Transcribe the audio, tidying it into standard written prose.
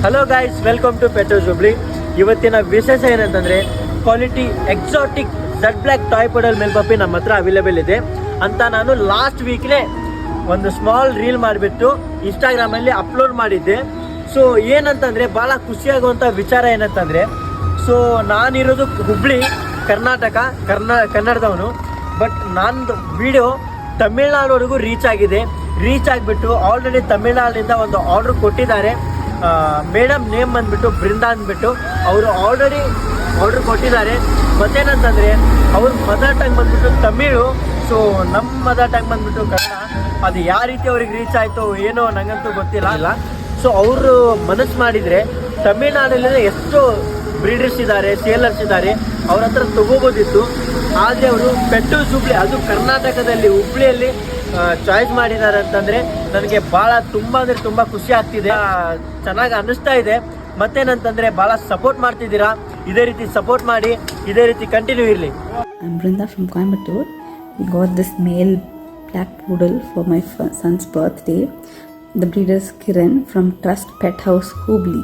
Hello guys, welcome to Petros Hubli. ಇವತ್ತಿನ ವಿಶೇಷ ಏನಂತಂದರೆ quality exotic Z black toy poodle male puppy ನಮ್ಮ ಹತ್ರ ಅವೈಲೇಬಲ್ ಇದೆ ಅಂತ ನಾನು ಲಾಸ್ಟ್ ವೀಕ್ಲೇ ಒಂದು ಸ್ಮಾಲ್ ರೀಲ್ ಮಾಡಿಬಿಟ್ಟು ಇನ್ಸ್ಟಾಗ್ರಾಮಲ್ಲಿ ಅಪ್ಲೋಡ್ ಮಾಡಿದ್ದೆ. ಸೊ ಏನಂತಂದರೆ ಭಾಳ ಖುಷಿಯಾಗುವಂಥ ವಿಚಾರ ಏನಂತಂದರೆ, ಸೊ ನಾನಿರೋದು ಹುಬ್ಳಿ ಕರ್ನಾಟಕ, ಕನ್ನಡದವನು. ಬಟ್ ನಂದು ವಿಡಿಯೋ ತಮಿಳ್ನಾಡುವರೆಗೂ ರೀಚ್ ಆಗಿದೆ. ರೀಚ್ ಆಗಿಬಿಟ್ಟು ಆಲ್ರೆಡಿ ತಮಿಳ್ನಾಡಿನಿಂದ ಒಂದು ಆರ್ಡ್ರ್ ಕೊಟ್ಟಿದ್ದಾರೆ. ಮೇಡಮ್ ನೇಮ್ ಬಂದುಬಿಟ್ಟು ಬೃಂದಾ ಅಂದ್ಬಿಟ್ಟು ಅವರು ಆಲ್ರೆಡಿ ಆರ್ಡ್ರ್ ಕೊಟ್ಟಿದ್ದಾರೆ. ಮತ್ತೇನಂತಂದರೆ ಅವ್ರ ಮದರ್ ಟಂಗ್ ಬಂದುಬಿಟ್ಟು ತಮಿಳು, ಸೊ ನಮ್ಮ ಮದರ್ ಟಂಗ್ ಬಂದುಬಿಟ್ಟು ಕನ್ನಡ. ಅದು ಯಾವ ರೀತಿ ಅವ್ರಿಗೆ ರೀಚ್ ಆಯಿತು ಏನೋ ನನಗಂತೂ ಗೊತ್ತಿಲ್ಲ. ಸೊ ಅವರು ಮನಸ್ಸು ಮಾಡಿದರೆ ತಮಿಳ್ನಾಡಲ್ಲಿ ಎಷ್ಟು ಬ್ರೀಡರ್ಸ್ ಇದ್ದಾರೆ, ಸೇಲರ್ಸ್ ಇದ್ದಾರೆ, ಅವ್ರ ಹತ್ರ ತೊಗೋಬೋದಿತ್ತು. ಆದರೆ ಅವರು ಪೆಟ್ರೋಸ್ ಹುಬ್ಳಿ, ಅದು ಕರ್ನಾಟಕದಲ್ಲಿ ಹುಬ್ಳಿಯಲ್ಲಿ ಚಾಯ್ಸ್ ಮಾಡಿದ್ದಾರೆ ಅಂತಂದರೆ ನನಗೆ ಭಾಳ ತುಂಬ ಅಂದರೆ ತುಂಬ ಖುಷಿ ಆಗ್ತಿದೆ, ಚೆನ್ನಾಗಿ ಅನ್ನಿಸ್ತಾ ಇದೆ. ಮತ್ತೇನಂತಂದರೆ ಭಾಳ ಸಪೋರ್ಟ್ ಮಾಡ್ತಿದ್ದೀರಾ, ಇದೇ ರೀತಿ ಸಪೋರ್ಟ್ ಮಾಡಿ, ಇದೇ ರೀತಿ ಕಂಟಿನ್ಯೂ ಇರಲಿ. I'm Brinda from Coimbatore. We got this male black poodle for my son's birthday. The breeder is Kiran from Trust Pet House, Hubli.